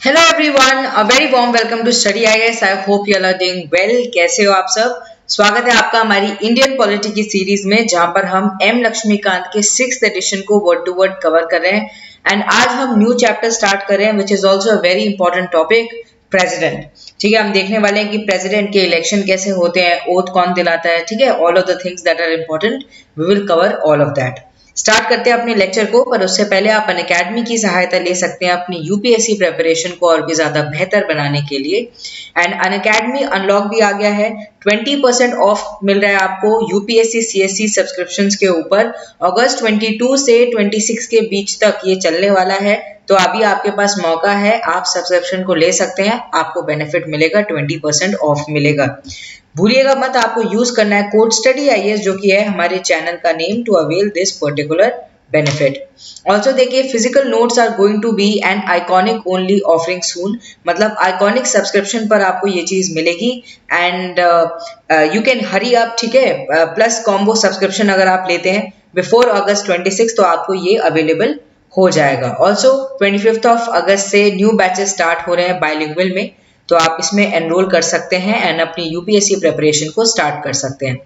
Hello everyone, a very warm welcome to study IAS. I hope you are doing well. कैसे हो आप सब? स्वागत है आपका हमारी इंडियन पॉलिटी की सीरीज में, जहां पर हम एम लक्ष्मीकांत के 6th एडिशन को वर्ड टू वर्ड कवर कर रहे हैं। एंड आज हम न्यू चैप्टर स्टार्ट कर रहे हैं which is also a very important topic, president. ठीक है, हम देखने वाले हैं कि प्रेसिडेंट के इलेक्शन कैसे होते हैं, ओथ कौन दिलाता है। ठीक है, all of the things that are important we will cover all of that. Start करते हैं अपने लेक्चर को, पर उससे पहले आप अनअकैडमी की सहायता ले सकते हैं अपनी यूपीएससी प्रिपरेशन को और भी ज्यादा बेहतर बनाने के लिए। एंड अनअकैडमी अनलॉक भी आ गया है। 20% ऑफ मिल रहा है आपको यूपीएससी सीएससी सब्सक्रिप्शंस के ऊपर। अगस्त 22 से 26 के बीच तक ये चलने वाला है, तो अभी आपके पास मौका है, आप सब्सक्रिप्शन को ले सकते हैं, आपको बेनिफिट मिलेगा, 20% ऑफ मिलेगा। भूलिएगा मत, आपको यूज करना है कोड स्टडी आईएएस, जो कि है हमारे चैनल का name, to avail this particular benefit. Also देखिए, physical notes are going to be an iconic only offering soon, मतलब आइकॉनिक सब्सक्रिप्शन पर आपको ये चीज मिलेगी। And you can hurry up. ठीक है, प्लस कॉम्बो सब्सक्रिप्शन अगर आप लेते हैं बिफोर अगस्त 26, तो आपको ये अवेलेबल हो जाएगा। ऑल्सो 25 ऑफ अगस्त से न्यू बैचेस स्टार्ट हो रहे हैं बाइलिंगुअल में, तो आप इसमें एनरोल कर सकते हैं एंड अपनी यूपीएससी प्रिपरेशन को स्टार्ट कर सकते हैं।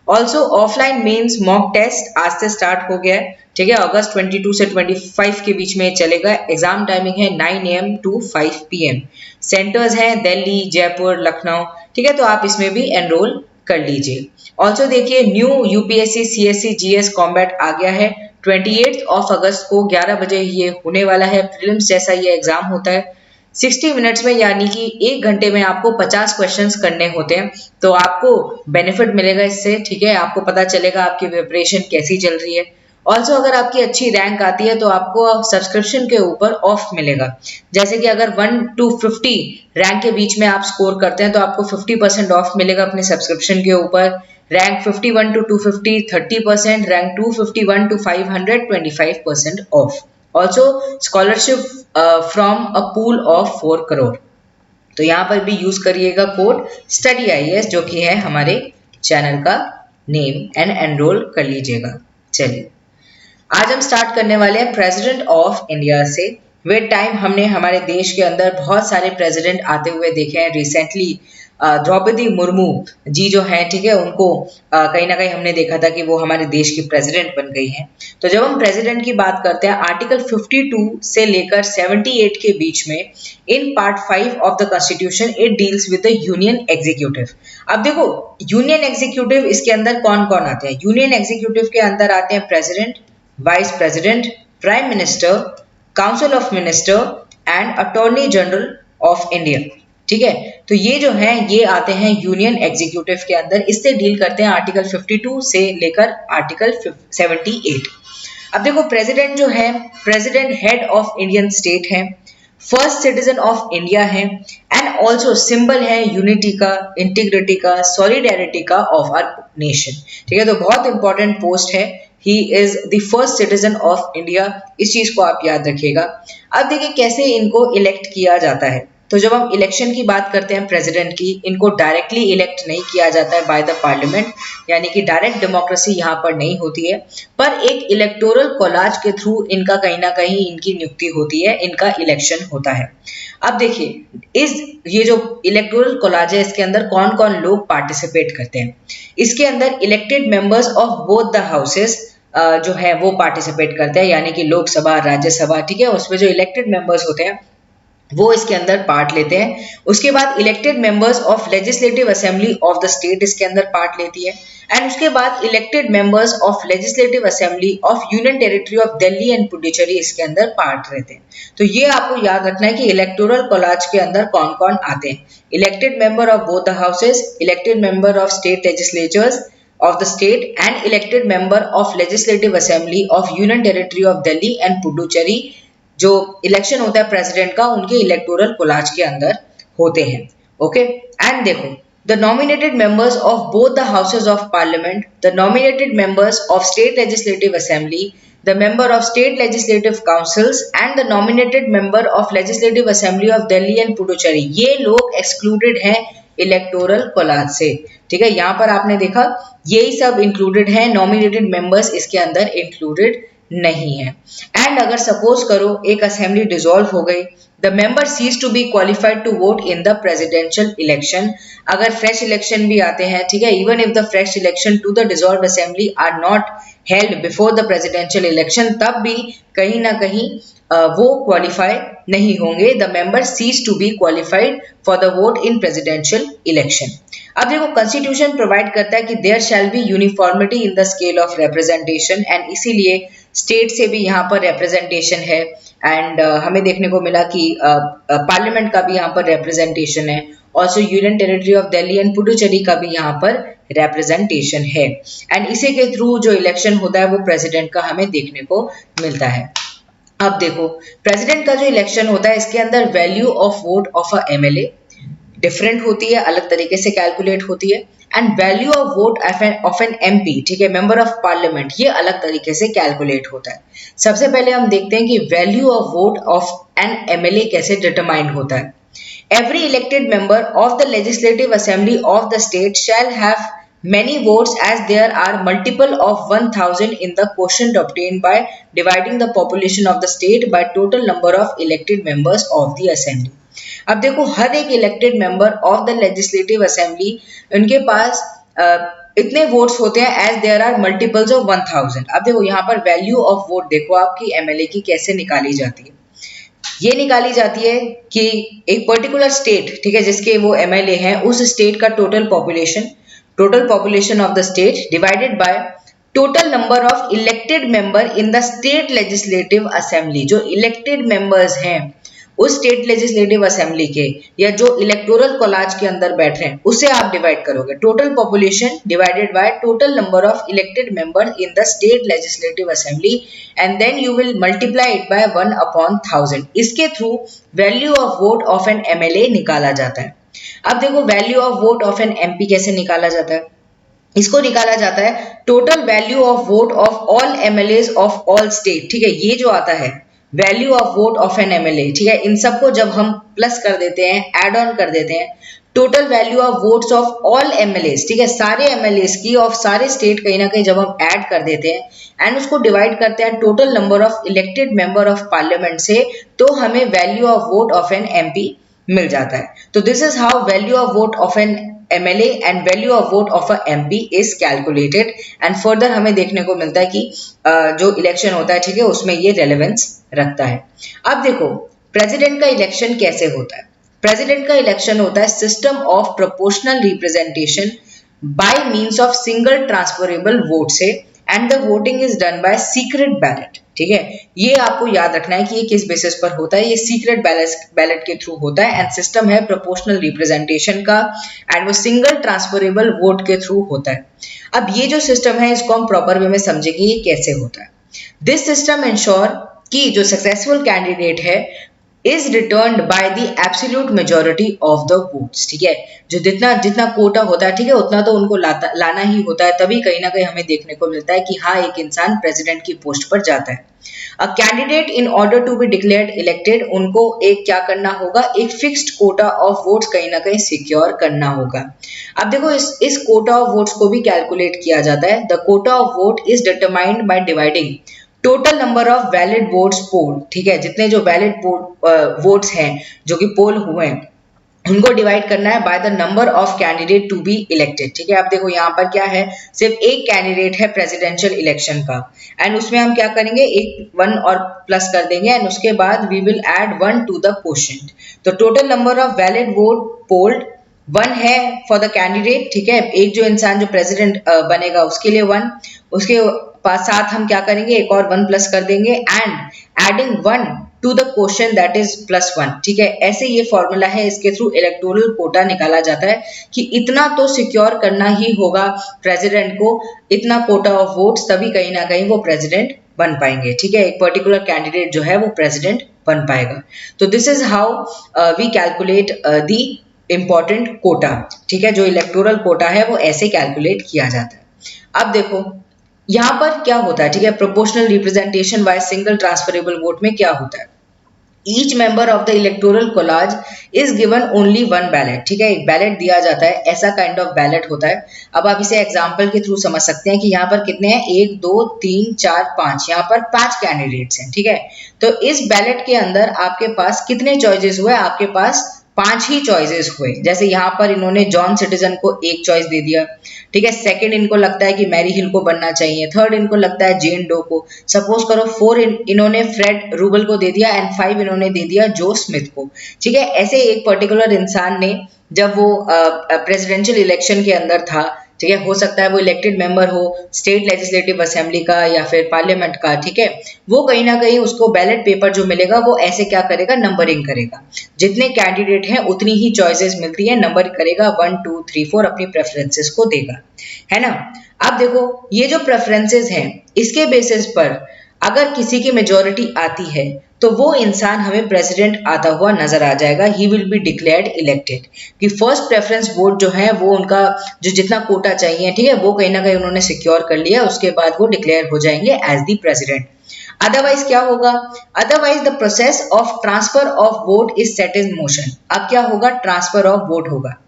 Also offline mains mock test आज से स्टार्ट हो गया है। ठीक है, अगस्त 22 से 25 के बीच में चलेगा। एग्जाम टाइमिंग है 9 AM to 5 PM। सेंटर्स हैं दिल्ली, जयपुर, लखनऊ। ठीक है, तो आप इसमें भी एनरोल कर लीजिए। ऑल्सो देखिए, new UPSC CSC GS combat आ गया है। 28 ऑफ अगस्त को 11 बजे ये होने वाला है। प्रीलिम्स जैसा ये एग्जाम होता है। 60 मिनट्स में, यानी कि 1 घंटे में आपको 50 क्वेश्चंस करने होते हैं, तो आपको बेनिफिट मिलेगा इससे। ठीक है, आपको पता चलेगा आपकी प्रिपरेशन कैसी चल रही है। ऑल्सो अगर आपकी अच्छी रैंक आती है तो आपको सब्सक्रिप्शन के ऊपर ऑफ मिलेगा। जैसे कि अगर 1 to 50 रैंक के बीच में आप स्कोर करते हैं तो आपको 50% ऑफ मिलेगा अपने सब्सक्रिप्शन के ऊपर। Rank 51 to 250 30%, rank 251 to 500 25% of. Also scholarship from a pool of 4 crore. तो यहाँ पर भी यूज करिएगा कोड स्टडी आईएएस, जो कि है हमारे चैनल का नेम, एंड एनरोल कर लीजिएगा। चलिए, आज हम स्टार्ट करने वाले हैं प्रेसिडेंट ऑफ इंडिया से। विद टाइम हमने हमारे देश के अंदर बहुत सारे प्रेसिडेंट आते हुए देखे हैं। रिसेंटली द्रौपदी मुर्मू जी जो हैं, ठीक है, उनको कहीं ना कहीं हमने देखा था कि वो हमारे देश की प्रेसिडेंट बन गई हैं। तो जब हम प्रेसिडेंट की बात करते हैं, आर्टिकल 52 से लेकर 78 के बीच में, in part 5 of the constitution it deals with the union executive. अब देखो, यूनियन एग्जीक्यूटिव इसके अंदर कौन कौन आते हैं? यूनियन एग्जीक्यूटिव के अंदर आते हैं president, vice president, prime minister, council of minister and attorney general of India. ठीक है, तो ये जो है ये आते हैं यूनियन एग्जीक्यूटिव के अंदर। इससे डील करते हैं आर्टिकल 52 से लेकर आर्टिकल 78। अब देखो, प्रेसिडेंट जो है, president head of Indian state है, फर्स्ट सिटीजन ऑफ इंडिया है, एंड ऑल्सो सिंबल है यूनिटी का, इंटीग्रिटी का, सॉलिडेरिटी का ऑफ आवर नेशन। ठीक है, तो बहुत इंपॉर्टेंट पोस्ट है। He is the first citizen of India, इस चीज को आप याद रखिएगा। अब देखिए कैसे इनको इलेक्ट किया जाता है। तो जब हम इलेक्शन की बात करते हैं प्रेसिडेंट की, इनको डायरेक्टली इलेक्ट नहीं किया जाता है बाय द पार्लियामेंट, यानी कि डायरेक्ट डेमोक्रेसी यहाँ पर नहीं होती है, पर एक इलेक्टोरल कोलाज के थ्रू इनका कहीं ना कहीं इनकी नियुक्ति होती है, इनका इलेक्शन होता है। अब देखिए, ये जो इलेक्टोरल कोलाज है, इसके अंदर कौन कौन लोग पार्टिसिपेट करते हैं। इसके अंदर elected members of both the houses जो है वो पार्टिसिपेट करते हैं, यानी कि लोकसभा, राज्यसभा। ठीक है, उसमें जो इलेक्टेड मेंबर्स होते हैं वो इसके अंदर पार्ट लेते हैं। उसके बाद elected members of legislative assembly of the state इसके अंदर पार्ट लेती है। एंड उसके बाद elected members of legislative assembly of union territory of Delhi and Puducherry इसके अंदर पार्ट रहते हैं। तो ये आपको याद रखना है कि इलेक्टोरल कोलाज के अंदर कौन कौन आते हैं। Elected member of both the houses, elected member of state legislatures of the state, and elected member of legislative assembly of union territory of Delhi and Puducherry, जो इलेक्शन होता है प्रेसिडेंट का, उनके इलेक्टोरल कोलाज के अंदर होते हैं। Okay, and देखो, the nominated members of both the houses of parliament, the nominated members of state legislative assembly, the member of state legislative councils and the nominated member of legislative assembly of Delhi and Puducherry, ये लोग excluded हैं electoral collage से। ठीक है, यहां पर आपने देखा यही सब इंक्लूडेड है, नॉमिनेटेड मेंबर्स इसके अंदर इंक्लूडेड नहीं है। एंड अगर सपोज करो एक असेंबली डिसॉल्व हो गई, the member cease to be qualified to vote in the presidential election. अगर फ्रेश इलेक्शन भी आते हैं, ठीक है, even if the fresh election to the dissolve assembly are not held before the presidential election, तब भी कहीं ना कहीं वो क्वालिफाई नहीं होंगे। The member cease to be qualified for the vote in presidential election. अब देखो कॉन्स्टिट्यूशन प्रोवाइड करता है कि there shall be uniformity in the scale of representation, and इसीलिए स्टेट से भी यहाँ पर रिप्रेजेंटेशन है। एंड हमें देखने को मिला कि पार्लियामेंट का भी यहाँ पर रिप्रेजेंटेशन है। Also union territory of Delhi and Puducherry का भी यहाँ पर रिप्रेजेंटेशन है। एंड इसी के थ्रू जो इलेक्शन होता है वो प्रेसिडेंट का हमें देखने को मिलता है। अब देखो प्रेसिडेंट का जो इलेक्शन होता है इसके अंदर value of vote of a MLA different होती है, अलग तरीके से कैलकुलेट होती है। And value of vote of an MP, ठीक है, मेंबर ऑफ पार्लियामेंट, ये अलग तरीके से कैलकुलेट होता है। सबसे पहले हम देखते हैं कि value of vote of an MLA कैसे डिटरमाइंड होता है। Every elected member of the legislative assembly of the state shall have many votes as there are multiple of 1000 in the quotient obtained by dividing the population of the state by total number of elected members of the assembly। अब देखो हर एक elected member of the legislative assembly, उनके पास इतने votes होते हैं as there are multiples of 1000। अब देखो यहाँ पर वैल्यू ऑफ वोट देखो आपकी एमएलए की कैसे निकाली जाती है। ये निकाली जाती है कि एक पर्टिकुलर स्टेट, ठीक है, जिसके वो एमएलए हैं, उस स्टेट का total population of the state divided by total number of elected member in the state legislative assembly. जो इलेक्टेड मेंबर्स हैं उस स्टेट लेजिस्लेटिव असेंबली के, या जो इलेक्टोरल कॉलेज के अंदर बैठ रहे हैं, उसे आप डिवाइड करोगे। Total population divided by total number of elected member in the state legislative assembly, and then you will multiply it by 1/1000। इसके through value of vote of an MLA निकाला जाता है। अब देखो value of vote of an MP कैसे निकाला जाता है। इसको निकाला जाता है total value of vote of all MLAs of all state, ठीक है, ये जो आता है value of vote of an MLA, ठीक है, इन सबको जब हम प्लस कर देते हैं, ऐड ऑन कर देते हैं, total value of votes of all MLAs, ठीक है, सारे एमएलएज की ऑफ सारे स्टेट कहीं ना कहीं जब हम ऐड कर देते हैं एंड उसको डिवाइड करते हैं total number of elected member of parliament से, तो हमें value of vote of an MP मिल जाता है। तो this is how value of vote of an MLA and value of vote of a MP is calculated, and further हमें देखने को मिलता है कि जो इलेक्शन होता है, ठीक है, उसमें ये रेलेवेंस रखता है। अब देखो प्रेसिडेंट का इलेक्शन कैसे होता है। प्रेसिडेंट का इलेक्शन होता है system of proportional representation by means of single transferable vote से, and the voting is done by secret ballot, ठीक है। ये आपको याद रखना है कि ये किस बेसिस पर होता है। ये सीक्रेट बैलेट के थ्रू होता है, एंड सिस्टम है प्रोपोर्शनल रिप्रेजेंटेशन का, एंड वो सिंगल ट्रांसफरेबल वोट के थ्रू होता है। अब ये जो सिस्टम है इसको हम प्रॉपर वे में समझेंगे ये कैसे होता है। दिस सिस्टम इंश्योर कि जो सक्सेसफुल कैंडिडेट है is returned by the absolute majority of the votes, ठीक है, जो जितना कोटा होता है, ठीक है, उतना तो उनको लाना ही होता है, तभी कहीं ना कहीं हमें देखने को मिलता है कि हाँ एक इंसान प्रेसिडेंट की पोस्ट पर जाता है। A candidate in order to be declared elected, उनको एक क्या करना होगा, एक फिक्स्ड कोटा ऑफ वोट्स कहीं ना कहीं सिक्योर करना होगा। अब देखो इस कोटा ऑफ वोट्स को भी कैलकुलेट किया जाता है। The quota of vote is determined by dividing total number of valid votes poll, ठीक है, जितने जो वैलिड वोट्स हैं जो कि पोल हुए हैं उनको डिवाइड करना है by the number of candidate to be elected, ठीक है। अब देखो यहाँ पर क्या है, सिर्फ एक कैंडिडेट है प्रेसिडेंशियल इलेक्शन का, एंड उसमें हम क्या करेंगे, एक 1 और प्लस कर देंगे, एंड उसके बाद we will add 1 to the quotient. तो total number of valid vote polled 1 है फॉर द कैंडिडेट, ठीक है, एक जो इंसान जो प्रेसिडेंट बनेगा उसके लिए 1, उसके साथ हम क्या करेंगे, एक और 1 प्लस कर देंगे, and adding 1 to the quotient that is +1, ठीक है। ऐसे ये फॉर्मूला है, इसके थ्रू इलेक्टोरल कोटा निकाला जाता है कि इतना तो सिक्योर करना ही होगा प्रेसिडेंट को, इतना कोटा ऑफ वोट्स, तभी कहीं ना कहीं वो प्रेसिडेंट बन पाएंगे, ठीक है, एक पर्टिकुलर कैंडिडेट जो है वो प्रेसिडेंट बन पाएगा। तो this is how we calculate the important quota, ठीक है, जो इलेक्टोरल कोटा है वो ऐसे कैलकुलेट किया जाता है। अब देखो यहां पर क्या होता है, ठीक है, proportional representation by single transferable vote में क्या होता है। Each member of the electoral collage is given only one ballot, ठीक है, एक बैलेट दिया जाता है, ऐसा काइंड ऑफ बैलेट होता है। अब आप इसे एग्जांपल के थ्रू समझ सकते हैं कि यहाँ पर कितने हैं, 1 2 3 4 5, यहाँ पर 5 कैंडिडेट्स हैं, ठीक है। तो इस बैलेट के अंदर आपके पास कितने चॉइसेस हुए, आपके पास 5 ही चॉइसेस हुए। जैसे यहाँ पर इन्होंने जॉन सिटीजन को एक चॉइस दे दिया, ठीक है, सेकंड इनको लगता है कि मैरी हिल को बनना चाहिए, थर्ड इनको लगता है जेन डो को, सपोज करो 4 इन्होंने फ्रेड रूबल को दे दिया एंड 5 इन्होंने दे दिया जो स्मिथ को, ठीक है। ऐसे एक पर्टिकुलर इंसान ने जब वो प्रेसिडेंशियल इलेक्शन के अंदर था, ठीक है, हो सकता है वो इलेक्टेड मेंबर हो स्टेट लेजिस्लेटिव असेंबली का या फिर पार्लियामेंट का, ठीक है, वो कहीं ना कहीं उसको बैलेट पेपर जो मिलेगा वो ऐसे क्या करेगा, नंबरिंग करेगा, जितने कैंडिडेट हैं उतनी ही चॉइसेस मिलती है, नंबर करेगा 1 2 3 4, अपनी प्रेफरेंसेस को देगा, है ना। अब देखो ये जो प्रेफरेंसेस हैं इसके बेसिस पर अगर किसी की मेजोरिटी आती है तो वो इंसान हमें प्रेसिडेंट आता हुआ नजर आ जाएगा, he will be declared elected, कि फर्स्ट प्रेफरेंस वोट जो है वो उनका जो जितना कोटा चाहिए, ठीक है, वो कहीं ना कहीं उन्होंने सिक्योर कर लिया, उसके बाद वो डिक्लेयर हो जाएंगे एज द प्रेसिडेंट। अदरवाइज क्या होगा, otherwise the process of transfer of vote is set in motion. अब क्या होगा, ट्रांसफर ऑफ वोट होगा।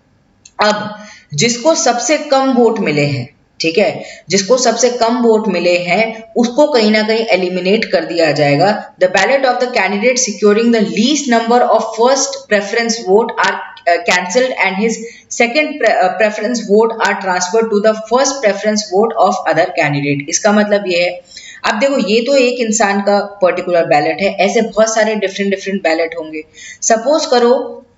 अब जिसको सबसे कम वोट मिले हैं, ठीक है, जिसको सबसे कम वोट मिले हैं उसको कहीं ना कहीं एलिमिनेट कर दिया जाएगा। The ballot of the candidate securing the least number of first preference vote are cancelled and his second preference vote are transferred to the first preference vote of other candidate. इसका मतलब ये है, अब देखो ये तो एक इंसान का पर्टिकुलर बैलेट है, ऐसे बहुत सारे डिफरेंट डिफरेंट बैलेट होंगे। सपोज करो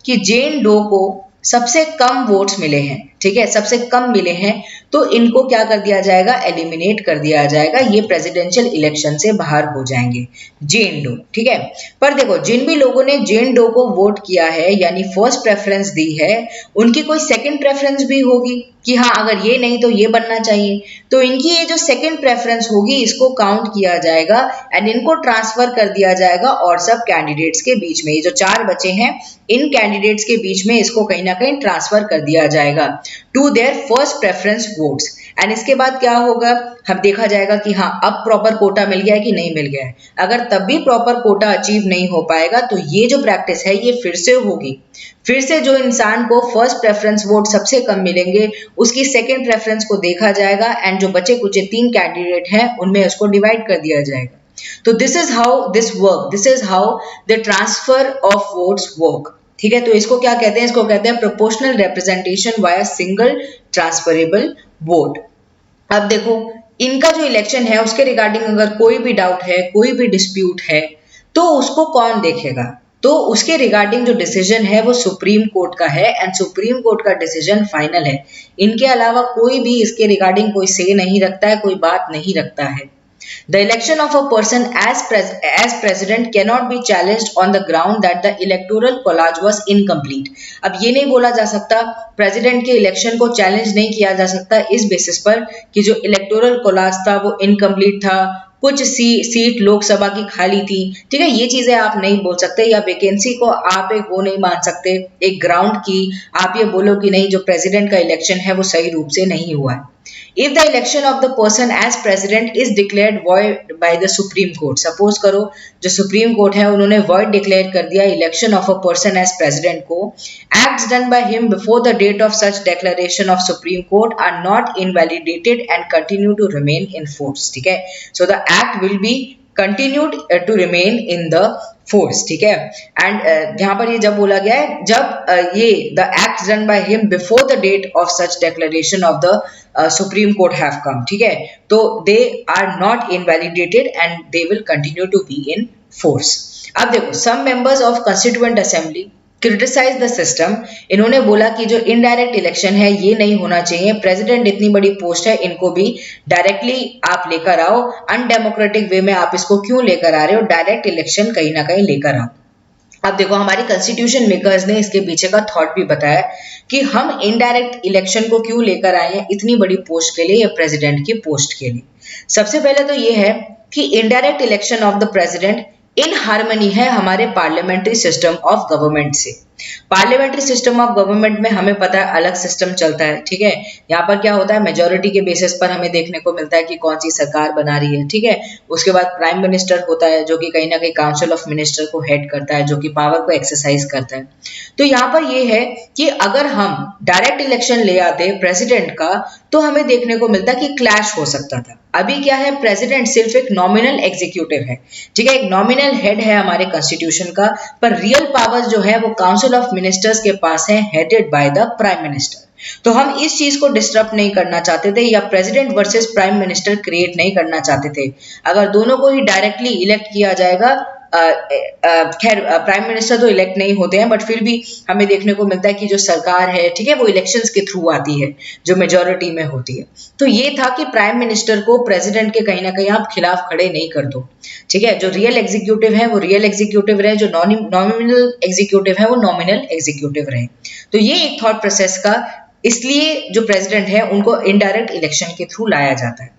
कि जेन डो को सबसे कम वोट्स मिले हैं, ठीक है, सबसे कम मिले हैं, तो इनको क्या कर दिया जाएगा, एलिमिनेट कर दिया जाएगा, ये प्रेसिडेंशियल इलेक्शन से बाहर हो जाएंगे, जेन डो, ठीक है। पर देखो जिन भी लोगों ने जेन डो को वोट किया है यानी फर्स्ट प्रेफरेंस दी है, उनकी कोई सेकंड प्रेफरेंस भी होगी कि हाँ अगर ये नहीं तो ये बनना चाहिए, तो इनकी ये जो सेकंड प्रेफरेंस होगी इसको काउंट किया जाएगा एंड इनको ट्रांसफर कर दिया जाएगा और सब कैंडिडेट्स के बीच में, ये जो 4 बचे हैं इन कैंडिडेट्स के बीच में इसको कहीं ना कहीं ट्रांसफर कर दिया जाएगा to their first preference votes. And इसके बाद क्या होगा, हम देखा जाएगा कि हाँ अब प्रॉपर कोटा मिल गया है कि नहीं मिल गया है। अगर तब भी प्रॉपर कोटा अचीव नहीं हो पाएगा तो ये जो प्रैक्टिस है ये फिर से होगी, फिर से जो इंसान को फर्स्ट प्रेफरेंस वोट सबसे कम मिलेंगे उसकी सेकंड प्रेफरेंस को देखा जाएगा एंड जो बचे कुछ 3 कैंडिडेट हैं उनमें उसको डिवाइड कर दिया जाएगा। तो this is how this work, this is how the transfer of votes work, ठीक है। तो इसको क्या कहते हैं, इसको कहते हैं proportional representation via single transferable vote. अब देखो इनका जो इलेक्शन है उसके रिगार्डिंग अगर कोई भी डाउट है, कोई भी डिस्प्यूट है तो उसको कौन देखेगा, तो उसके रिगार्डिंग जो डिसीजन है वो सुप्रीम कोर्ट का है एंड सुप्रीम कोर्ट का डिसीजन फाइनल है। इनके अलावा कोई भी इसके रिगार्डिंग कोई से नहीं रखता है, कोई बात नहीं रखता है। The election of a person as president cannot be challenged on the ground that the electoral collage was incomplete. अब ये नहीं बोला जा सकता, प्रेसिडेंट के इलेक्शन को चैलेंज नहीं किया जा सकता इस बेसिस पर कि जो इलेक्टोरल कोलाज था वो इनकम्प्लीट था, कुछ सीट लोकसभा की खाली थी, ठीक है, ये चीजें आप नहीं बोल सकते, या वैकेंसी को आप एक वो नहीं मान सकते एक ग्राउंड की, आप ये बोलो कि नहीं जो प्रेसिडेंट का इलेक्शन है वो सही रूप से नहीं हुआ है। If the election of the person as president is declared void by the Supreme Court, suppose करो जो सुप्रीम कोर्ट है उन्होंने void declare कर दिया election of a person as president को, acts done by him before the date of such declaration of Supreme Court are not invalidated and continue to remain in force, ठीक है। So the act will be continued to remain in the force, ठीक है। And यहाँ पर ये जब बोला गया है जब ये the acts done by him before the date of such declaration of the Supreme Court have come, ठीक है, तो they are not invalidated and they will continue to be in force। अब देखो some members of Constituent Assembly criticise the system, इन्होंने बोला कि जो indirect election है ये नहीं होना चाहिए, प्रेसिडेंट इतनी बड़ी पोस्ट है इनको भी डायरेक्टली आप लेकर आओ, अनडेमोक्रेटिक वे में आप इसको क्यों लेकर आ रहे हो, डायरेक्ट इलेक्शन कहीं ना कहीं लेकर आओ। अब देखो हमारी कॉन्स्टिट्यूशन मेकर्स ने इसके पीछे का थॉट भी बताया कि हम इनडायरेक्ट इलेक्शन को क्यों लेकर आए हैं इतनी बड़ी पोस्ट के लिए या प्रेसिडेंट की पोस्ट के लिए। सबसे पहले तो ये है कि indirect election of the president in harmony है हमारे पार्लियामेंट्री सिस्टम ऑफ गवर्नमेंट से। पार्लियामेंट्री सिस्टम ऑफ गवर्नमेंट में हमें पता है अलग सिस्टम चलता है, ठीक है। यहाँ पर क्या होता है, मेजोरिटी के बेसिस पर हमें देखने को मिलता है कि कौन सी सरकार बना रही है, ठीक है। उसके बाद प्राइम मिनिस्टर होता है जो कि कहीं ना कहीं काउंसिल ऑफ मिनिस्टर को हेड करता है, जो कि पावर को एक्सरसाइज करता है। तो यहाँ पर ये है कि अगर हम डायरेक्ट इलेक्शन ले आते प्रेसिडेंट का तो हमें देखने को मिलता कि क्लैश हो सकता था। अभी क्या है, प्रेसिडेंट सिर्फ एक नॉमिनल एग्जीक्यूटिव है, ठीक है, एक नॉमिनल हेड है हमारे कॉन्स्टिट्यूशन का, पर रियल पावर जो है वो काउंसिल ऑफ मिनिस्टर्स के पास है, headed by the prime minister. तो हम इस चीज को डिस्टर्ब नहीं करना चाहते थे या president versus prime minister create नहीं करना चाहते थे। अगर दोनों को ही डायरेक्टली इलेक्ट किया जाएगा, खैर प्राइम मिनिस्टर तो इलेक्ट नहीं होते हैं, बट फिर भी हमें देखने को मिलता है कि जो सरकार है, ठीक है, वो इलेक्शंस के थ्रू आती है जो मेजोरिटी में होती है। तो ये था कि प्राइम मिनिस्टर को प्रेसिडेंट के कहीं ना कहीं आप खिलाफ खड़े नहीं कर दो, ठीक है। जो रियल एग्जीक्यूटिव है वो रियल एग्जीक्यूटिव रहे, जो नॉमिनल एग्जीक्यूटिव है वो नॉमिनल एग्जीक्यूटिव रहे। तो ये एक थॉट प्रोसेस का, इसलिए जो प्रेसिडेंट है उनको इनडायरेक्ट इलेक्शन के थ्रू लाया जाता है।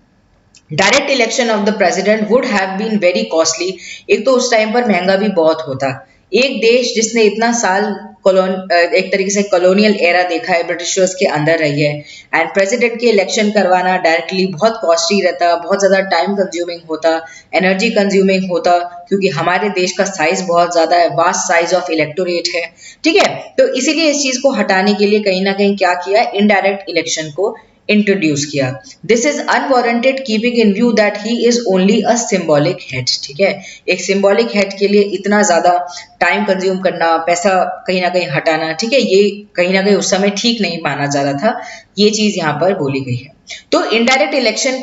Direct election of the president would have been very costly. एक तो उस टाइम पर महंगा भी बहुत होता। एक देश जिसने इतना साल एक तरीके से कॉलोनियल एरा देखा है, ब्रिटिशर्स के अंदर रही है, एंड प्रेसिडेंट के इलेक्शन करवाना डायरेक्टली बहुत कॉस्टली रहता, बहुत ज्यादा टाइम कंज्यूमिंग होता, एनर्जी कंज्यूमिंग होता, क्योंकि हमारे देश का साइज बहुत ज्यादा है, वास्ट साइज ऑफ इलेक्टोरेट है, ठीक है। तो इसीलिए इस चीज को हटाने के लिए कहीं ना कहीं क्या किया, इनडायरेक्ट इलेक्शन को इंट्रोड्यूस किया। This is unwarranted keeping in view that he is only a symbolic head, ठीक है। एक सिंबॉलिक हेड के लिए इतना ज्यादा टाइम कंज्यूम करना, पैसा कहीं ना कहीं हटाना, ठीक है, ये कहीं ना कहीं उस समय ठीक नहीं माना जा रहा था। ये चीज यहाँ पर बोली गई है। तो इनडायरेक्ट इलेक्शन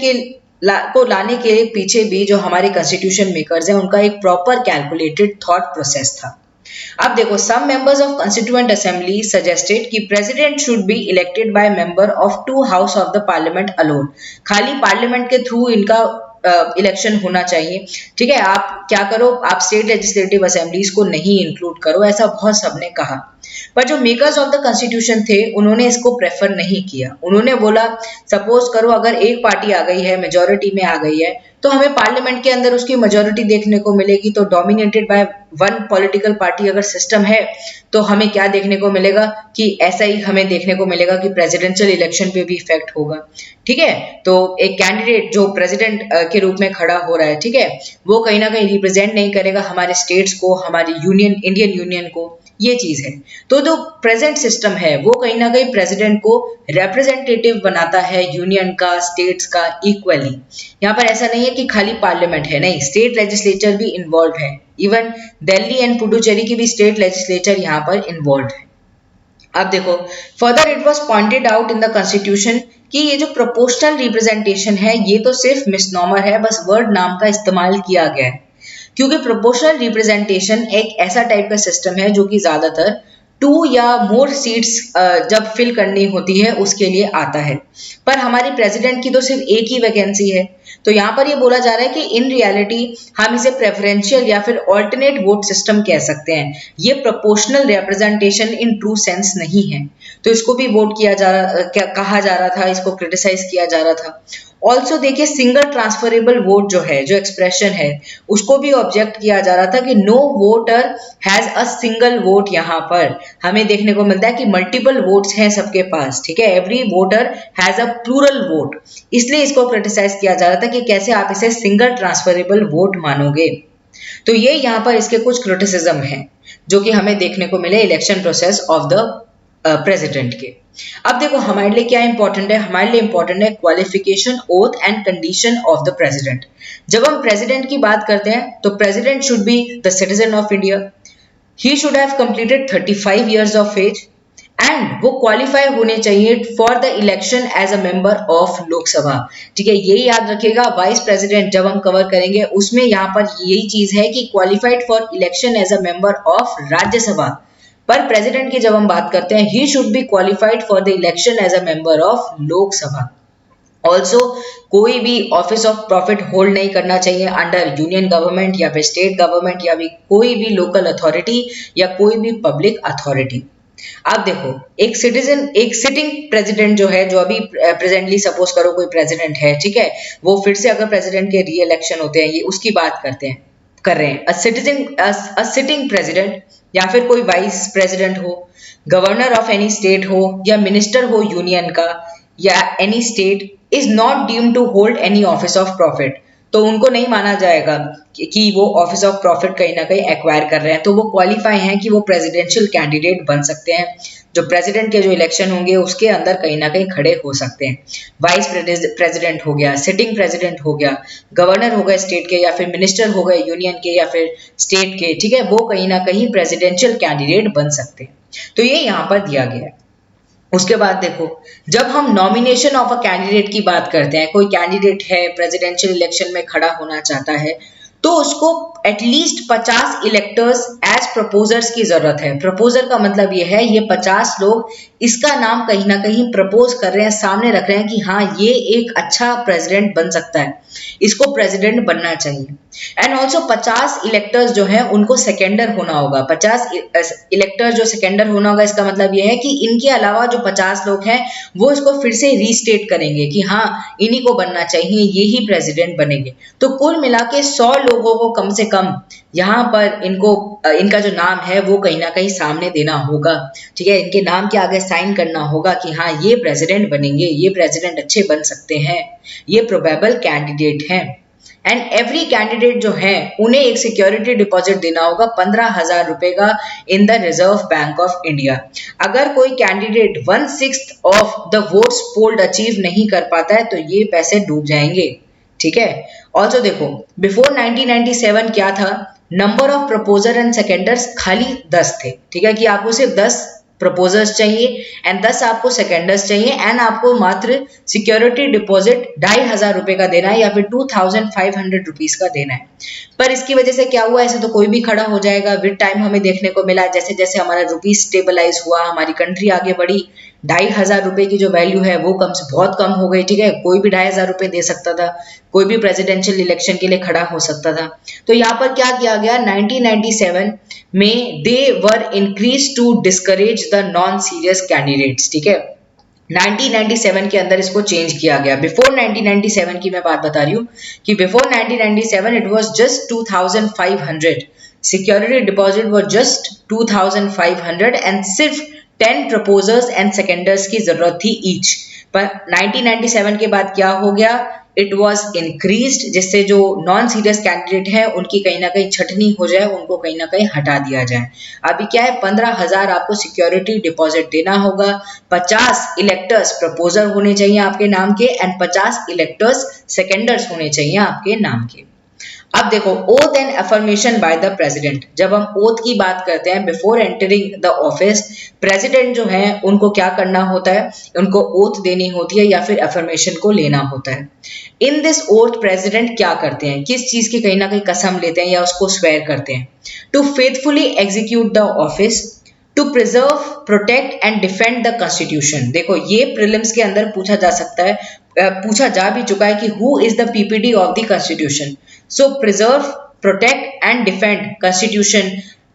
को लाने के पीछे भी जो हमारे कॉन्स्टिट्यूशन मेकर्स हैं उनका एक प्रॉपर कैलकुलेटेड थॉट प्रोसेस था। अब देखो, some members of constituent assembly suggested कि president should be elected by member of 2 house of the parliament alone। खाली पार्लियामेंट के थ्रू इनका इलेक्शन होना चाहिए, ठीक है। आप क्या करो, आप स्टेट लेजिस्लेटिव असेंबलीज को नहीं इंक्लूड करो, ऐसा बहुत सबने कहा। पर जो मेकर्स ऑफ द कॉन्स्टिट्यूशन थे उन्होंने इसको प्रेफर नहीं किया। उन्होंने बोला, सपोज करो अगर एक पार्टी आ गई है, मेजोरिटी में आ गई है, तो हमें पार्लियामेंट के अंदर उसकी मेजोरिटी देखने को मिलेगी। तो dominated by one political party अगर सिस्टम है तो हमें क्या देखने को मिलेगा कि ऐसा ही हमें देखने को मिलेगा कि प्रेसिडेंशियल इलेक्शन पे भी इफेक्ट होगा, ठीक है। तो एक कैंडिडेट जो प्रेसिडेंट के रूप में खड़ा हो रहा है, ठीक है, वो कहीं ना कहीं रिप्रेजेंट नहीं करेगा हमारे स्टेट्स को, हमारी यूनियन, इंडियन यूनियन को, ये चीज है। तो जो प्रेजेंट सिस्टम है वो कहीं ना कहीं प्रेसिडेंट को रिप्रेजेंटेटिव बनाता है यूनियन का, स्टेट्स का इक्वली। यहाँ पर ऐसा नहीं है कि खाली पार्लियामेंट है, नहीं, स्टेट लेजिस्लेचर भी इन्वॉल्व है। इवन दिल्ली एंड पुडुचेरी की भी स्टेट लेजिस्लेचर यहाँ पर इन्वॉल्व है। अब देखो, further it was pointed out in the constitution कि ये जो प्रोपोर्शनल रिप्रेजेंटेशन है ये तो सिर्फ मिसनॉमर है, बस वर्ड नाम का इस्तेमाल किया गया है। क्योंकि प्रोपोर्शनल रिप्रेजेंटेशन एक ऐसा टाइप का सिस्टम है जो कि ज्यादातर 2 या मोर सीट्स जब फिल करनी होती है उसके लिए आता है। पर हमारी प्रेसिडेंट की तो सिर्फ एक ही वैकेंसी है। तो यहाँ पर ये बोला जा रहा है कि इन रियलिटी हम इसे प्रेफरेंशियल या फिर ऑल्टरनेट वोट सिस्टम कह सकते हैं। ये proportional representation in true sense नहीं है। तो इसको भी वोट किया जा रहा, कहा जा रहा था, इसको क्रिटिसाइज किया जा रहा था। ऑल्सो देखिए, सिंगल ट्रांसफरेबल वोट जो है, जो एक्सप्रेशन है, उसको भी ऑब्जेक्ट किया जा रहा था कि no voter has a single vote. यहाँ पर हमें देखने को मिलता है कि मल्टीपल वोट्स हैं सबके पास, ठीक है, every voter has a plural vote. इसलिए इसको क्रिटिसाइज किया जा रहा था कि कैसे आप इसे सिंगल ट्रांसफरेबल वोट मानोगे। तो ये यहाँ पर इसके कुछ क्रिटिसिज्म है जो कि हमें देखने को मिले election process of the president के। अब देखो हमारे लिए क्या इंपॉर्टेंट है, हमारे लिए इंपॉर्टेंट है qualification, oath and condition of the president. जब हम प्रेसिडेंट की बात करते हैं तो president should be the citizen of India, he should have completed 35 years of age and वो क्वालिफाई होने चाहिए for the election as a member of Lok Sabha, ठीक है। यही याद रखिएगा, वाइस प्रेसिडेंट जब हम कवर करेंगे उसमें यहाँ पर यही चीज है कि qualified for election as a member of Rajya Sabha. पर प्रेसिडेंट की जब हम बात करते हैं, he should be qualified for the election as a member of Lok Sabha. Also कोई भी ऑफिस ऑफ प्रॉफिट होल्ड नहीं करना चाहिए अंडर यूनियन गवर्नमेंट या फिर स्टेट गवर्नमेंट या भी कोई भी लोकल अथॉरिटी या कोई भी पब्लिक अथॉरिटी। अब देखो, एक सिटीजन, एक सिटिंग प्रेसिडेंट जो है, जो अभी प्रेजेंटली सपोज करो कोई प्रेसिडेंट है, ठीक है, वो फिर से अगर प्रेसिडेंट के री इलेक्शन होते हैं, ये उसकी बात करते हैं। कर रहे हैं। अ सिटिंग प्रेसिडेंट या फिर कोई वाइस प्रेसिडेंट हो, गवर्नर ऑफ एनी स्टेट हो या मिनिस्टर हो यूनियन का या any state is not deemed to hold any office of profit, तो उनको नहीं माना जाएगा कि वो ऑफिस ऑफ प्रॉफिट कहीं ना कहीं एक्वायर कर रहे हैं, तो वो क्वालिफाई हैं कि वो प्रेसिडेंशियल कैंडिडेट बन सकते हैं, जो प्रेसिडेंट के जो इलेक्शन होंगे उसके अंदर कहीं ना कहीं खड़े हो सकते हैं। वाइस प्रेसिडेंट हो गया, सिटिंग प्रेसिडेंट हो गया, गवर्नर हो गए स्टेट के या फिर मिनिस्टर हो गए यूनियन के या फिर स्टेट के, ठीक है, वो कहीं ना कहीं प्रेसिडेंशियल कैंडिडेट बन सकते हैं। तो ये यहाँ पर दिया गया है। उसके बाद देखो, जब हम नॉमिनेशन ऑफ अ कैंडिडेट की बात करते हैं, कोई कैंडिडेट है प्रेसिडेंशियल इलेक्शन में खड़ा होना चाहता है, तो उसको एटलीस्ट 50 इलेक्टर्स एज प्रपोजर्स की जरूरत है। प्रपोजर का मतलब ये है, ये 50 लोग इसका नाम कहीं ना कहीं प्रपोज कर रहे हैं, सामने रख रहे हैं कि हाँ ये एक अच्छा प्रेसिडेंट बन सकता है, इसको प्रेसिडेंट बनना चाहिए। एंड ऑल्सो 50 इलेक्टर्स जो है उनको सेकेंडर होना होगा। 50 इलेक्टर जो सेकेंडर होना होगा, इसका मतलब यह है कि इनके अलावा जो 50 लोग हैं वो इसको फिर से रीस्टेट करेंगे कि हाँ इन्हीं को बनना चाहिए, ये ही प्रेसिडेंट बनेंगे। तो कुल मिला के 100 लोगों को कम से कम यहाँ पर इनका जो नाम है वो कहीं ना कहीं सामने देना होगा, ठीक है, इनके नाम के आगे साइन करना होगा कि हाँ ये प्रेसिडेंट बनेंगे, ये प्रेसिडेंट अच्छे बन सकते हैं, ये प्रोबेबल कैंडिडेट हैं। एंड एवरी कैंडिडेट जो है उन्हें एक सिक्योरिटी डिपॉजिट देना होगा 15,000 रुपए का in the reserve bank of India. अगर कोई candidate 1/6 of the votes polled achieve नहीं कर पाता है तो ये पैसे डूब जाएंगे, ठीक है। ऑल्सो देखो, बिफोर 1997 क्या था, number of proposer and seconders खाली 10 थे, ठीक है, कि आपको सिर्फ 10 प्रपोजर्स चाहिए एंड 10 आपको सेकेंडर्स चाहिए एंड आपको मात्र सिक्योरिटी डिपॉजिट 2,500 रुपए का देना है या फिर 2,500 रुपीज का देना है। पर इसकी वजह से क्या हुआ, ऐसे तो कोई भी खड़ा हो जाएगा। विद टाइम हमें देखने को मिला जैसे जैसे हमारा रुपीज स्टेबलाइज हुआ, हमारी कंट्री आगे बढ़ी, 2,500 रुपए की जो वैल्यू है वो कम से बहुत कम हो गई, ठीक है, कोई भी 2,500 रुपए दे सकता था, कोई भी प्रेसिडेंशियल इलेक्शन के लिए खड़ा हो सकता था। तो यहाँ पर क्या किया गया, 1997 में they were increase to discourage the non serious candidates, ठीक है। 1997 के अंदर इसको चेंज किया गया। बिफोर 1997 की मैं बात बता रही हूँ कि before 1997 it was just 2,500, security deposit was just 2,500 and सिर्फ 10 प्रपोजर्स एंड सेकेंडर्स की जरूरत थी ईच। पर 1997 के बाद क्या हो गया, इट वॉज इंक्रीज्ड, जिससे जो नॉन सीरियस कैंडिडेट है उनकी कहीं ना कहीं छटनी हो जाए, उनको कहीं ना कहीं हटा दिया जाए। अभी क्या है, 15,000 आपको सिक्योरिटी डिपॉजिट देना होगा, 50 इलेक्टर्स प्रपोजर होने चाहिए आपके नाम के एंड 50 इलेक्टर्स सेकेंडर्स होने चाहिए आपके नाम के। अब देखो, oath and affirmation by the president. जब हम ओथ की बात करते हैं before entering the office, president जो है उनको क्या करना होता है, उनको ओथ देनी होती है या फिर अफर्मेशन को लेना होता है। इन दिस ओथ प्रेसिडेंट क्या करते हैं, किस चीज की कहीं ना कहीं कसम लेते हैं या उसको स्वेयर करते हैं, to faithfully execute the office, to preserve, protect and defend the constitution. देखो ये प्रीलिम्स के अंदर पूछा जा सकता है, पूछा जा भी चुका है कि who is the PPD of the constitution. So preserve, protect and defend constitution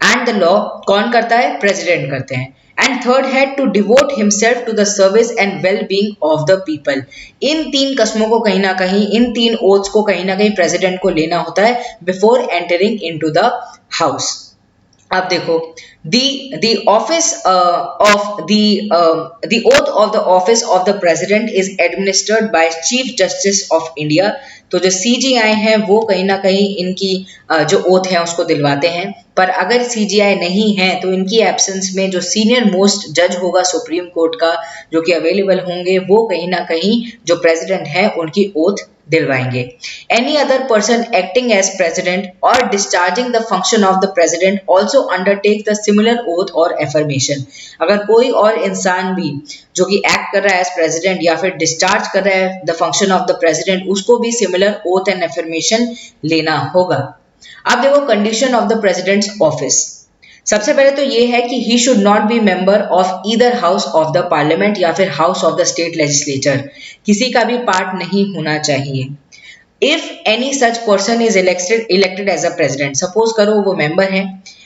and the law कौन करता है, प्रेसिडेंट करते हैं। एंड थर्ड है to devote himself to the service and well being of the people. इन 3 कस्मों को कहीं ना कहीं, इन 3 ओथ्स को कहीं ना कहीं प्रेसिडेंट को लेना होता है before entering into the house. अब देखो, the office of the oath of the office of the president is administered by Chief Justice of India। तो जो CGI है वो कहीं ना कहीं इनकी जो ओथ है उसको दिलवाते हैं। पर अगर CGI नहीं है तो इनकी एब्सेंस में जो सीनियर मोस्ट जज होगा सुप्रीम कोर्ट का, जो कि अवेलेबल होंगे, वो कहीं ना कहीं जो प्रेसिडेंट है उनकी oath दिलवाएंगे। Any other person acting as president or discharging the function of the president also undertake the similar oath or affirmation। अगर कोई और इंसान भी जो कि एक्ट कर रहा है एज प्रेसिडेंट या फिर डिस्चार्ज कर रहा है the function of the president, उसको भी सिमिलर ओथ एंड एफर्मेशन लेना होगा। अब देखो, condition of the president's office. सबसे पहले तो ये है कि he should not be member of either house of the parliament या फिर house of the state legislature, किसी का भी पार्ट नहीं होना चाहिए। If any such person is elected as a president, suppose करो वो मेंबर है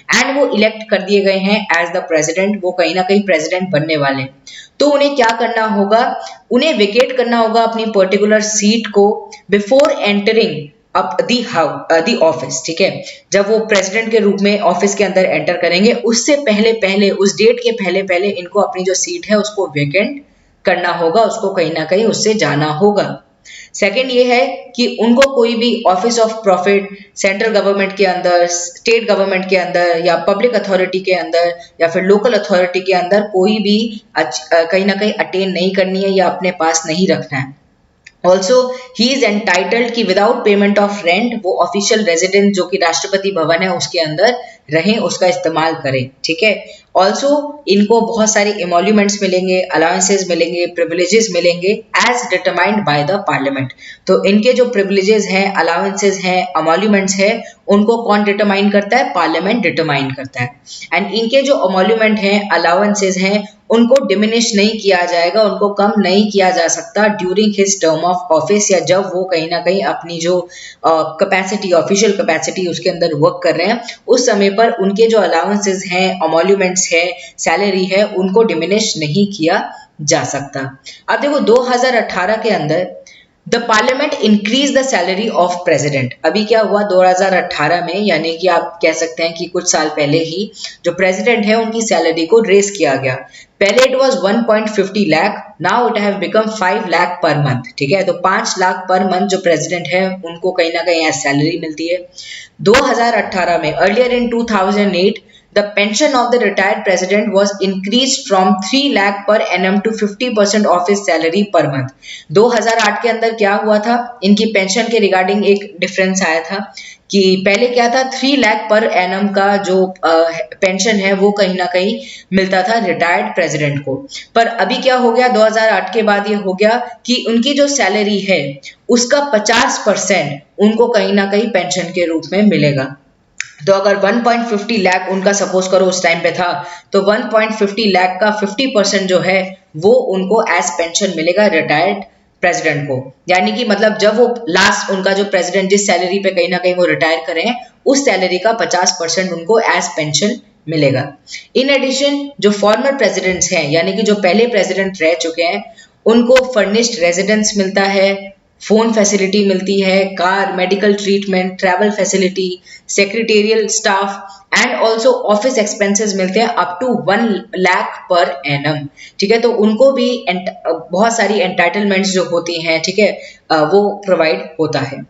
एंड वो इलेक्ट कर दिए गए हैं एज द प्रेसिडेंट, वो कहीं ना कहीं प्रेसिडेंट बनने वाले, तो उन्हें क्या करना होगा, उन्हें वेकेट करना होगा अपनी पर्टिकुलर सीट को बिफोर एंटरिंग अब दी ऑफिस, ठीक है, जब वो प्रेसिडेंट के रूप में ऑफिस के अंदर एंटर करेंगे उससे पहले पहले, उस डेट के पहले पहले इनको अपनी जो सीट है उसको वेकेंट करना होगा, उसको कहीं ना कहीं उससे जाना होगा। सेकंड ये है कि उनको कोई भी office of profit central government के अंदर, स्टेट गवर्नमेंट के अंदर, या पब्लिक अथॉरिटी के अंदर, या फिर लोकल अथॉरिटी के अंदर कोई भी कहीं ना कहीं अटेन नहीं करनी है या अपने पास नहीं रखना है। ऑल्सो ही इज एंटाइटल्ड कि विदाउट पेमेंट ऑफ रेंट वो ऑफिशियल रेजिडेंस जो कि राष्ट्रपति भवन है उसके अंदर रहें, उसका इस्तेमाल करें, ठीक है। ऑल्सो इनको बहुत सारे इमोल्यूमेंट्स मिलेंगे, अलाउंसेस मिलेंगे, प्रिविलेजेस मिलेंगे as determined by the parliament. तो इनके जो प्रिविलेजेस हैं, अलाउंसेस हैं, अमोल्यूमेंट्स हैं, उनको कौन डिटरमाइन करता है? पार्लियामेंट डिटरमाइन करता है। एंड इनके जो अमोल्यूमेंट हैं, अलाउंसेस हैं, उनको डिमिनिश नहीं किया जाएगा, उनको कम नहीं किया जा सकता during his term of office, या जब वो कहीं ना कहीं अपनी जो कैपेसिटी, ऑफिशियल कैपेसिटी उसके अंदर वर्क कर रहे हैं उस समय पर उनके जो अलाउंसेस हैं, अमोल्यूमेंट्स है, सैलरी है, उनको डिमिनिश नहीं किया जा सकता। अब देखो 2018 के अंदर the parliament increase the salary of president. अभी क्या हुआ 2018 में, यानी कि आप कह सकते हैं कि कुछ साल पहले ही जो प्रेसिडेंट है उनकी सैलरी को रेस किया गया। पहले it was 1.50 lakh, now it have become 5 lakh per month, ठीक है। तो 5 लाख पर मंथ जो प्रेसिडेंट है उनको कहीं ना कहीं सैलरी मिलती है। 2018 में, earlier in 2008 the pension of the retired president was increased from 3 lakh per annum to 50% of his salary per month। 2008 के अंदर क्या हुआ था, इनकी पेंशन के रिगार्डिंग एक डिफरेंस आया था कि पहले क्या था, 3 लाख पर एनम का जो पेंशन है वो कहीं ना कहीं मिलता था रिटायर्ड प्रेसिडेंट को। पर अभी क्या हो गया, 2008 के बाद ये हो गया कि उनकी जो सैलरी है उसका 50% उनको कहीं ना कहीं पेंशन के रूप में मिलेगा। तो अगर 1.50 लाख उनका सपोज करो उस टाइम पे था, तो 1.50 लाख का 50% जो है वो उनको एज पेंशन मिलेगा रिटायर्ड प्रेसिडेंट को। यानी कि मतलब जब वो लास्ट उनका जो प्रेसिडेंट जिस सैलरी पे कहीं ना कहीं वो रिटायर करें उस सैलरी का 50% उनको एज पेंशन मिलेगा। इन एडिशन जो फॉर्मर प्रेसिडेंट्स हैं, यानी कि जो पहले प्रेसिडेंट रह चुके हैं, उनको फर्निश्ड रेजिडेंस मिलता है, फोन फैसिलिटी मिलती है, car, medical treatment, travel facility, secretarial staff and also office expenses मिलते हैं up to 1 lakh per annum, ठीक है। तो उनको भी बहुत सारी एंटाइटलमेंट्स जो होती हैं, ठीक है, वो प्रोवाइड होता है।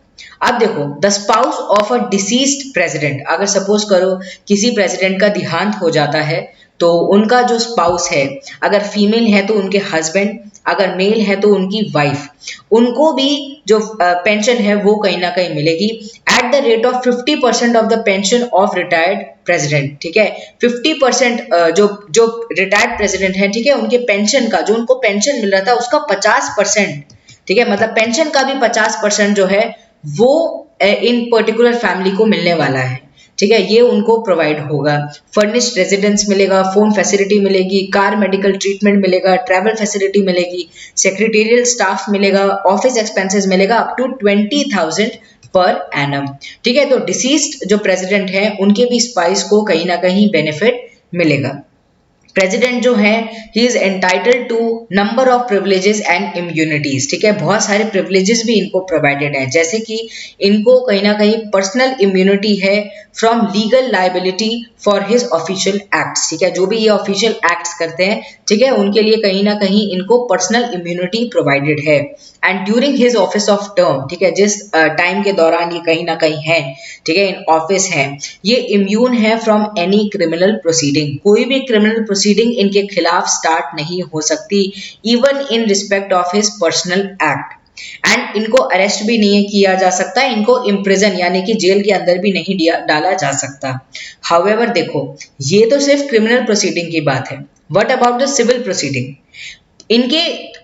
अब देखो the spouse of a deceased president, अगर सपोज करो किसी प्रेसिडेंट का देहांत हो जाता है तो उनका जो स्पाउस है, अगर फीमेल है तो उनके हस्बैंड, अगर मेल है तो उनकी वाइफ, उनको भी जो पेंशन है वो कहीं ना कहीं मिलेगी at the rate of 50% of the pension of retired president, ठीक है। 50% जो जो रिटायर्ड प्रेसिडेंट है, ठीक है, उनके पेंशन का, जो उनको पेंशन मिल रहा था उसका 50%, ठीक है, मतलब पेंशन का भी 50% जो है वो इन पर्टिकुलर फैमिली को मिलने वाला है, ठीक है, ये उनको प्रोवाइड होगा। फर्निश्ड रेजिडेंस मिलेगा, फोन फैसिलिटी मिलेगी, कार मेडिकल ट्रीटमेंट मिलेगा, ट्रैवल फैसिलिटी मिलेगी, सेक्रेटेरियल स्टाफ मिलेगा, ऑफिस एक्सपेंसेस मिलेगा अप टू 20,000 पर एनम, ठीक है। तो डिसीज्ड जो प्रेसिडेंट है उनके भी स्पाइस को कहीं ना कहीं बेनिफिट मिलेगा। प्रेसिडेंट जो है he is entitled to number of privileges and immunities, ठीक है, बहुत सारे प्रिविलेजेस भी इनको प्रोवाइडेड है, जैसे कि इनको कहीं ना कहीं पर्सनल इम्यूनिटी है from legal liability for his official acts, ठीक है, जो भी ये ऑफिशियल एक्ट्स करते हैं, ठीक है, उनके लिए कहीं ना कहीं इनको पर्सनल इम्यूनिटी प्रोवाइडेड है। And during his office of term, ठीक है, जिस टाइम के दौरान ये कहीं ना कहीं है, ठीक है, इन ऑफिस है, ये इम्यून है फ्रॉम एनी क्रिमिनल प्रोसीडिंग, कोई भी क्रिमिनल प्रोसीडिंग इनके खिलाफ स्टार्ट नहीं हो सकती, even in respect of his personal act. And इनको अरेस्ट भी नहीं किया जा सकता, इनको इम्प्रिजन यानी कि जेल के अंदर भी नहीं डाला जा सकता। हाउएवर देखो ये तो सिर्फ क्रिमिनल प्रोसीडिंग की बात है, what about the civil proceeding? इनके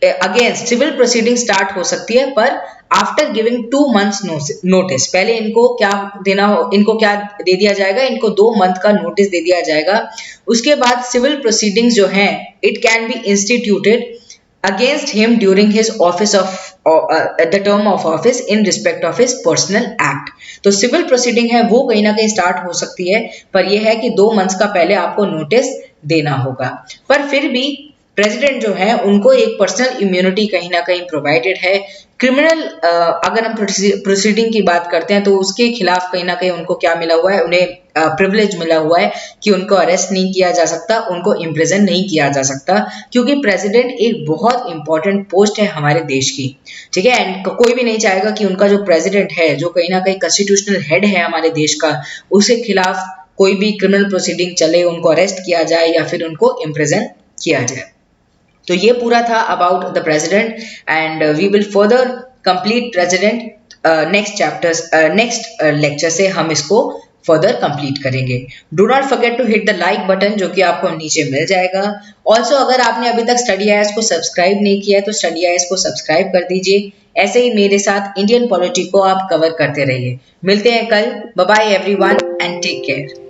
अगेंस्ट सिविल प्रोसीडिंग स्टार्ट हो सकती है, पर आफ्टर गिविंग 2 months नोटिस। पहले इनको क्या देना हो, इनको क्या दे दिया जाएगा, इनको 2 month का नोटिस दे दिया जाएगा। उसके बाद सिविल प्रोसीडिंग्स जो हैं it can be instituted against him during his office of the term of office in respect of his personal act। तो सिविल प्रोसीडिंग है वो कहीं ना कहीं स्टार्ट हो सकती है, पर यह है कि 2 months का पहले आपको नोटिस देना होगा। पर फिर भी प्रेसिडेंट जो है उनको एक पर्सनल इम्यूनिटी कहीं ना कहीं प्रोवाइडेड है। क्रिमिनल अगर हम प्रोसीडिंग की बात करते हैं तो उसके खिलाफ कहीं ना कहीं उनको क्या मिला हुआ है, उन्हें प्रिविलेज मिला हुआ है कि उनको अरेस्ट नहीं किया जा सकता, उनको इम्प्रिजन नहीं किया जा सकता, क्योंकि प्रेसिडेंट एक बहुत इंपॉर्टेंट पोस्ट है हमारे देश की, ठीक है। एंड कोई भी नहीं चाहेगा कि उनका जो प्रेसिडेंट है, जो कहीं ना कहीं कॉन्स्टिट्यूशनल हेड है हमारे देश का, उसके खिलाफ कोई भी क्रिमिनल प्रोसीडिंग चले, उनको अरेस्ट किया जाए या फिर उनको इम्प्रिजन किया जाए। तो ये पूरा था about the president and we will further complete president next lecture से हम इसको फर्दर कंप्लीट करेंगे। Do not forget to hit the like button जो कि आपको नीचे मिल जाएगा। ऑल्सो अगर आपने अभी तक स्टडी आईएएस को सब्सक्राइब नहीं किया है तो स्टडी आईएएस को सब्सक्राइब कर दीजिए। ऐसे ही मेरे साथ इंडियन पॉलिटी को आप कवर करते रहिए। मिलते हैं कल। Bye bye everyone and take care.